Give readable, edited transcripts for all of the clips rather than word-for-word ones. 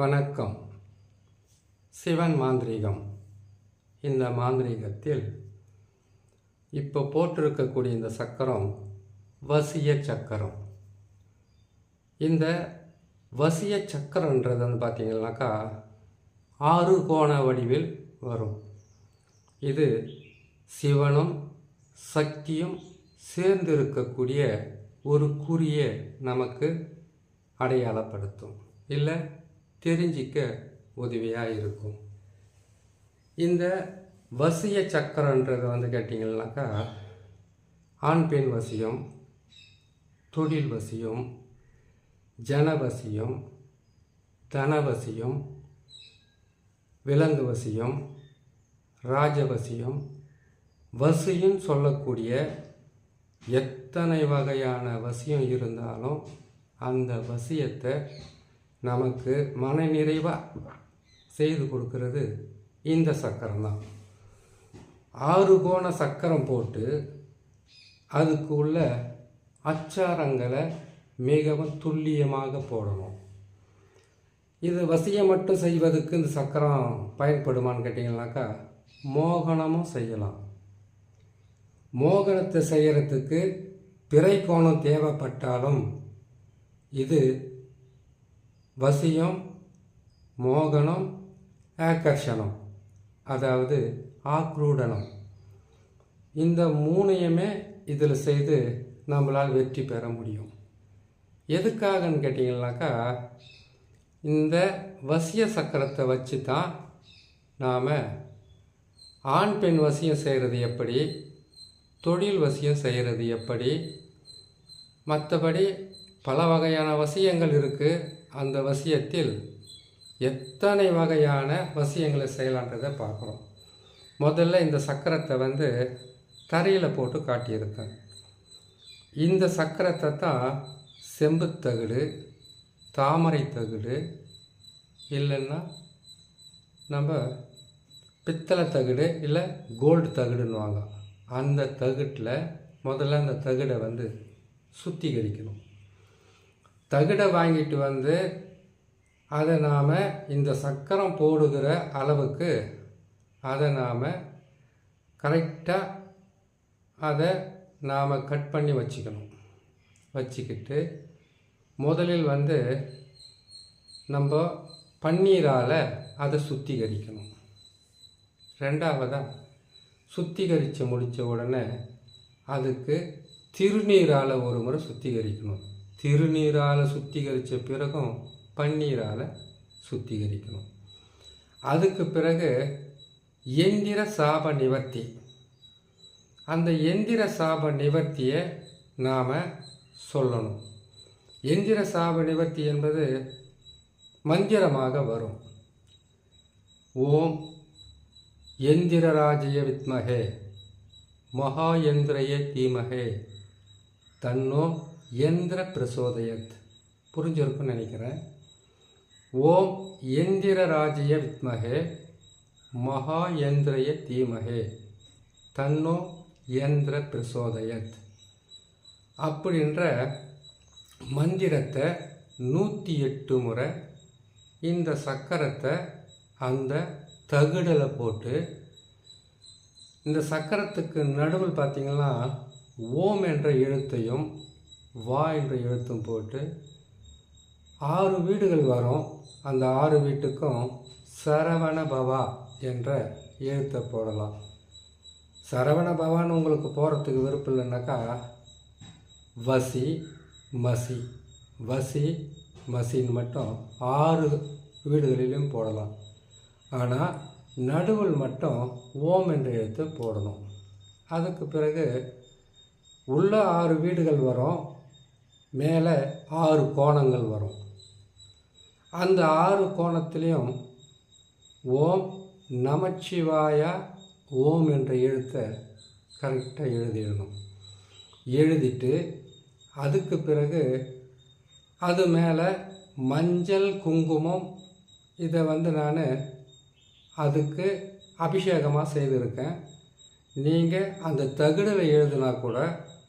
வணக்கம். சிவன் மாந்திரீகம். இந்த மாந்திரீகத்தில் இப்போ போட்டிருக்கக்கூடிய இந்த சக்கரம் வசிய சக்கரம். இந்த வசிய சக்கரன்றது வந்து பார்த்திங்கனாக்கா 6 கோண வடிவில் வரும். இது சிவனும் சக்தியும் சேர்ந்து இருக்கக்கூடிய ஒரு குறிய நமக்கு அடையாளப்படுத்தும், இல்லை தெரிஞ்சிக்க உதவியாக இருக்கும். இந்த வசிய சக்கரன்றது வந்து கேட்டிங்கன்னாக்கா ஆண் பெண் வசியம், தொழில் வசியம், ஜனவசியம், தனவசியம், விலங்கு வசியம், ராஜவசியம், வசியம் சொல்லக்கூடிய எத்தனை வகையான வசியம் இருந்தாலும் அந்த வசியத்தை நமக்கு மன நிறைவாக செய்து கொடுக்கறது இந்த சக்கரம் தான். 6 கோண சக்கரம் போட்டு அதுக்கு உள்ள அச்சாரங்களை மிகவும் துல்லியமாக போடணும். இது வசியம் மட்டும் செய்வதற்கு இந்த சக்கரம் பயன்படுமான்னு கேட்டிங்கன்னாக்கா மோகனமும் செய்யலாம். மோகனத்தை செய்கிறதுக்கு பிறை கோணம் தேவைப்பட்டாலும் இது வசியம், மோகனம், ஆகர்ஷணம், அதாவது ஆக்ரூடனம், இந்த 3ஐயுமே இதில் செய்து நம்மளால் வெற்றி பெற முடியும். எதுக்காகன்னு கேட்டிங்கன்னாக்கா இந்த வசிய சக்கரத்தை வச்சு தான் நாம் ஆண் பெண் வசியம் செய்கிறது எப்படி, தொழில் வசியம் செய்கிறது எப்படி, மற்றபடி பல வகையான வசியங்கள் இருக்குது. அந்த வசியத்தில் எத்தனை வகையான வசியங்களை செய்யலான்றதை பார்க்குறோம். முதல்ல இந்த சக்கரத்தை வந்து தரையில் போட்டு காட்டியிருக்கேன். இந்த சக்கரத்தை தான் செம்புத்தகுடு, தாமரை தகுடு, இல்லைன்னா நம்ம பித்தளை தகுடு, இல்லை கோல்டு தகுடுன்னுவாங்க. அந்த தகுட்டில் முதல்ல அந்த தகுடை வந்து சுத்திகரிக்கணும். தகுடை வாங்கிட்டு வந்து அதை நாம் இந்த சக்கரம் போடுகிற அளவுக்கு அதை நாம் கரெக்டாக அதை நாம் கட் பண்ணி வச்சுக்கிட்டு முதலில் வந்து நம்ம பன்னீரால் அதை சுத்திகரிக்கணும். ரெண்டாவதாக சுத்திகரித்து முடித்த உடனே அதுக்கு திருநீரால் ஒரு முறை சுத்திகரிக்கணும். திருநீரால் சுத்திகரித்த பிறகும் பன்னீரால் சுத்திகரிக்கணும். அதுக்கு பிறகு எந்திர சாப நிவர்த்தி. அந்த எந்திர சாப நிவர்த்தியை நாம் சொல்லணும். எந்திர சாப நிவர்த்தி என்பது மந்திரமாக வரும். ஓம் எந்திரராஜய வித்மஹே மகாயந்திரய தீமஹே தன்னோ யந்திர பிரசோதயத். புரிஞ்சிருக்குன்னு நினைக்கிறேன். ஓம் எந்திரராஜய வித்மஹே மகாயந்திரய தீமஹே தன்னோ யந்திர பிரசோதயத் அப்படின்ற மந்திரத்தை 108 முறை இந்த சக்கரத்தை அந்த தகுடில் போட்டு, இந்த சக்கரத்துக்கு நடுவில் பார்த்திங்கன்னா ஓம் என்ற எழுத்தையும் வா என்ற எழுத்தும் போட்டு 6 வீடுகள் வரும். அந்த 6 வீட்டுக்கும் சரவண பவா என்ற எழுத்தை போடலாம். சரவண பவான்னு உங்களுக்கு போகிறதுக்கு விருப்பம் இல்லைன்னாக்கா வசி மசி, வசி மசின்னு மட்டும் 6 வீடுகளிலும் போடலாம். ஆனால் நடுவில் மட்டும் ஓம் என்ற எழுத்து போடணும். அதுக்கு பிறகு உள்ள 6 வீடுகள் வரும், மேலே 6 கோணங்கள் வரும். அந்த 6 கோணத்திலையும் ஓம் நமச்சிவாயா ஓம் என்ற எழுத்தை கரெக்டாக எழுதிடணும். எழுதிட்டு அதுக்கு பிறகு அது மேலே மஞ்சள் குங்குமம் இதை வந்து நான் அதுக்கு அபிஷேகமாக செய்திருக்கேன். நீங்கள் அந்த தகுடில் எழுதினா கூட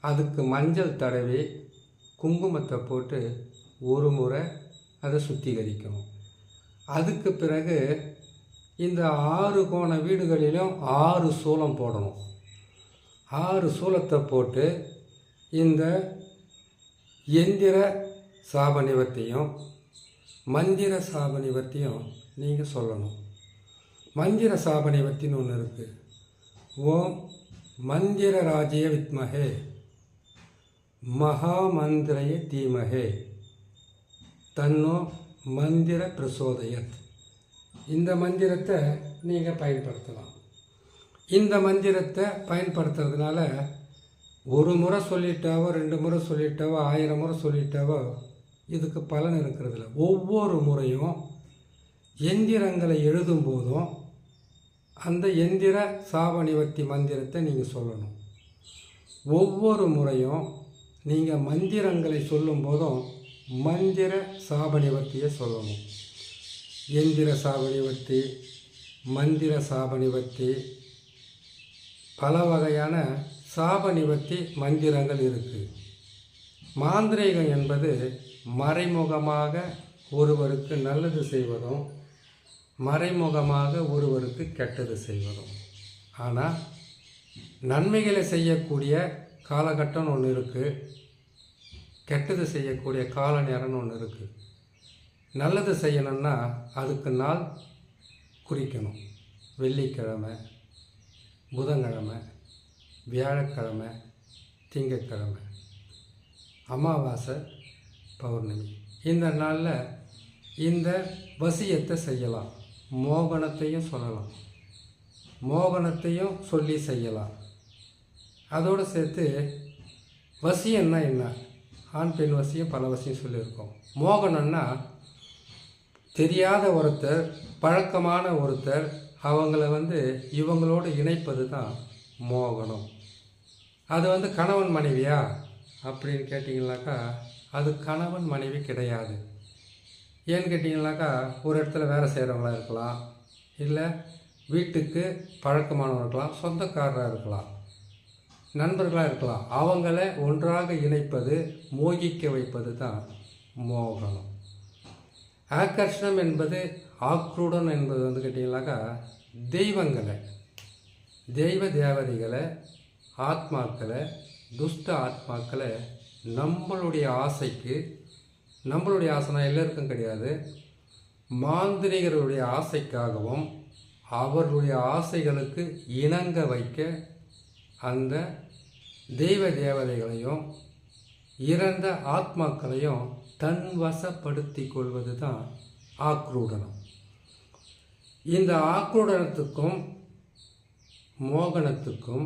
அதுக்கு மஞ்சள் தடவி குங்குமத்தை போட்டு ஒரு முறை அதை சுத்திகரிக்கணும். அதுக்கு பிறகு இந்த 6 கோண வீடுகளிலும் 6 சூலம் போடணும். 6 சூலத்தை போட்டு இந்த எந்திர சாபனிவத்தையும் மந்திர சாபனிவத்தையும் நீங்கள் சொல்லணும். மந்திர சாபனிவத்தின்னு ஒன்று இருக்குது. ஓம் மந்திர ராஜ்ய வித்மஹே மகாமந்திரய தீமஹே தன்னோ மந்திர பிரசோதயத். இந்த மந்திரத்தை நீங்கள் பயன்படுத்தலாம். இந்த மந்திரத்தை பயன்படுத்துறதுனால ஒரு முறை சொல்லிட்டாவோ 2 முறை சொல்லிட்டாவோ 1000 முறை சொல்லிட்டாவோ இதுக்கு பலன் இருக்கிறதில்ல. ஒவ்வொரு முறையும் எந்திரங்களை எழுதும் போதும் அந்த எந்திர சாபநிவர்த்தி மந்திரத்தை நீங்கள் சொல்லணும். ஒவ்வொரு முறையும் நீங்கள் மந்திரங்களை சொல்லும் போதும் மந்திர சாபநிவர்த்தியை சொல்லணும். எந்திர சாபநிவர்த்தி, மந்திர சாபநிவர்த்தி, பல வகையான சாபநிவர்த்தி மந்திரங்கள் இருக்குது. மாந்திரீகம் என்பது மறைமுகமாக ஒருவருக்கு நல்லது செய்வதும் மறைமுகமாக ஒருவருக்கு கெட்டது செய்வதும். ஆனால் நன்மைகளை செய்யக்கூடிய காலகட்டம் ஒன்று இருக்குது, கெட்டது செய்யக்கூடிய கால நேரம்னு ஒன்று இருக்குது. நல்லது செய்யணும்னா அதுக்கு நாள் குறிக்கணும். வெள்ளிக்கிழமை, புதன்கிழமை, வியாழக்கிழமை, திங்கட்கிழமை, அமாவாசை, பௌர்ணமி. இந்த நாளில் இந்த வசியத்தை செய்யலாம். மோகனத்தையும் சொல்லலாம், மோகனத்தையும் சொல்லி செய்யலாம். அதோடு சேர்த்து வசியம்னா என்ன? ஆண் பெண் வசியம், பல வசியம் சொல்லியிருக்கோம். மோகனம்னா தெரியாத ஒருத்தர், பழக்கமான ஒருத்தர், அவங்கள இவங்களோடு இணைப்பது தான் மோகனம். அது கணவன் மனைவியா அப்படின்னு கேட்டிங்கனாக்கா அது கணவன் மனைவி கிடையாது. ஏன்னு கேட்டிங்கனாக்கா ஒரு இடத்துல வேலை செய்கிறவங்களா இருக்கலாம், இல்லை வீட்டுக்கு பழக்கமானவங்க இருக்கலாம், சொந்தக்காரராக இருக்கலாம், நண்பர்களாக இருக்கலாம். அவங்கள ஒன்றாக இணைப்பது, மோகிக்க வைப்பது தான் மோகனம். ஆகர்ஷணம் என்பது, ஆக்ரூடன் என்பது கேட்டிங்கனாக்கா தெய்வங்களை, தெய்வ தேவதைகளை, ஆத்மாக்களை, துஷ்ட ஆத்மாக்களை நம்மளுடைய ஆசைக்கு, நம்மளுடைய ஆசைனா எல்லாருக்கும் கிடையாது, மாந்திரிகர்களுடைய ஆசைக்காகவும் அவர்களுடைய ஆசைகளுக்கு இணங்க வைக்க அந்த தெய்வ தேவதைகளையும் இறந்த ஆத்மாக்களையும் தன் வசப்படுத்தி கொள்வது தான் ஆக்ரூடனம். இந்த ஆக்ரூடனத்துக்கும் மோகனத்துக்கும்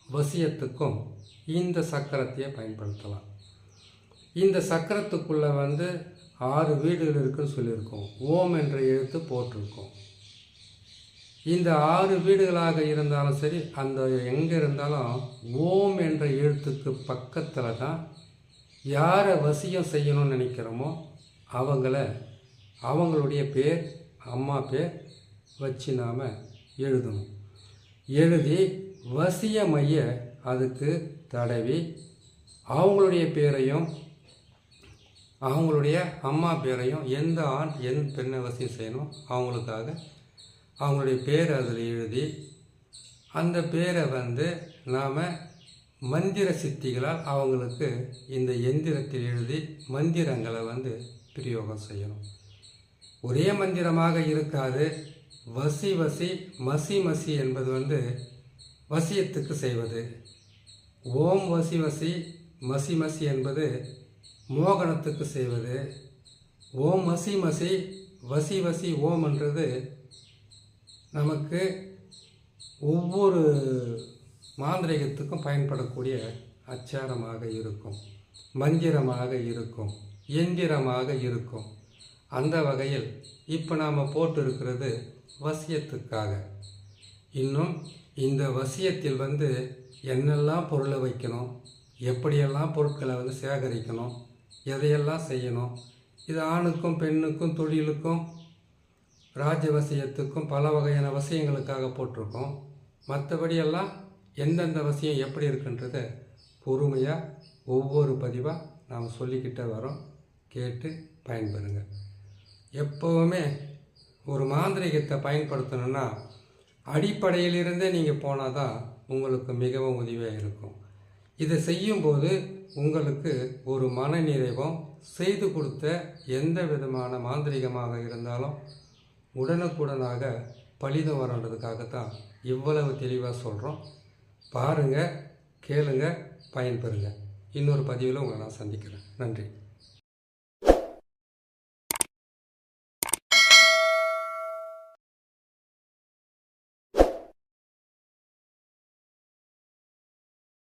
வசியத்துக்கும் இந்த சக்கரத்தையே பயன்படுத்தலாம். இந்த சக்கரத்துக்குள்ளே 6 வீடுகள் இருக்குன்னு சொல்லியிருக்கோம். ஓம் என்ற எழுத்து போட்டிருக்கோம். இந்த 6 வீடுகளாக இருந்தாலும் சரி, அந்த எங்கே இருந்தாலும் ஓம் என்ற எழுத்துக்கு பக்கத்தில் தான் யாரை வசியம் செய்யணும்னு நினைக்கிறோமோ அவங்களுடைய பேர், அம்மா பேர் வச்சு நாம் எழுதணும். எழுதி வசியமைய அதுக்கு தடவி அவங்களுடைய பேரையும் அவங்களுடைய அம்மா பேரையும், எந்த ஆண் எந்த பெண்ணை வசியம் செய்யணும் அவங்களுக்காக அவங்களுடைய பேரை அதில் எழுதி அந்த பேரை நாம் மந்திர சித்திகளால் அவங்களுக்கு இந்த எந்திரத்தில் எழுதி மந்திரங்களை பிரயோகம் செய்யணும். ஒரே மந்திரமாக இருக்காது. வசி வசி மசி மசி என்பது வசியத்துக்கு செய்வது. ஓம் வசி வசி மசி மசி என்பது மோகனத்துக்கு செய்வது. ஓம் மசி மசி வசி வசி ஓம் என்றது நமக்கு ஒவ்வொரு மாந்திரிகத்துக்கும் பயன்படக்கூடிய அச்சாரமாக இருக்கும், மந்திரமாக இருக்கும், எந்திரமாக இருக்கும். அந்த வகையில் இப்போ நாம் போட்டு இருக்கிறது வசியத்துக்காக. இன்னும் இந்த வசியத்தில் என்னெல்லாம் பொருளை வைக்கணும், எப்படியெல்லாம் பொருட்களை சேகரிக்கணும், எதையெல்லாம் செய்யணும், இது ஆணுக்கும் பெண்ணுக்கும் தொழிலுக்கும் ராஜ்யவசியத்துக்கும் பல வகையான வசியங்களுக்காக போட்டிருக்கோம். மற்றபடியெல்லாம் எந்தெந்த வசியம் எப்படி இருக்குன்றதை பொறுமையாக ஒவ்வொரு பதிவாக நாம் சொல்லிக்கிட்டே வரோம். கேட்டு பயன்பெறுங்க. எப்போவுமே ஒரு மாந்திரிகத்தை பயன்படுத்தணுன்னா அடிப்படையிலிருந்தே நீங்கள் போனால் தான் உங்களுக்கு மிகவும் உதவியாக இருக்கும். இதை செய்யும்போது உங்களுக்கு ஒரு மன நிறைவும், செய்து கொடுத்த எந்த விதமான மாந்திரிகமாக இருந்தாலும் உடனுக்குடனாக பலிதம் வரன்றதுக்காகத்தான் இவ்வளவு தெளிவாக சொல்கிறோம். பாருங்கள், கேளுங்க, பயன்பெறுங்க. இன்னொரு பதிவில் உங்களை நான் சந்திக்கிறேன். நன்றி.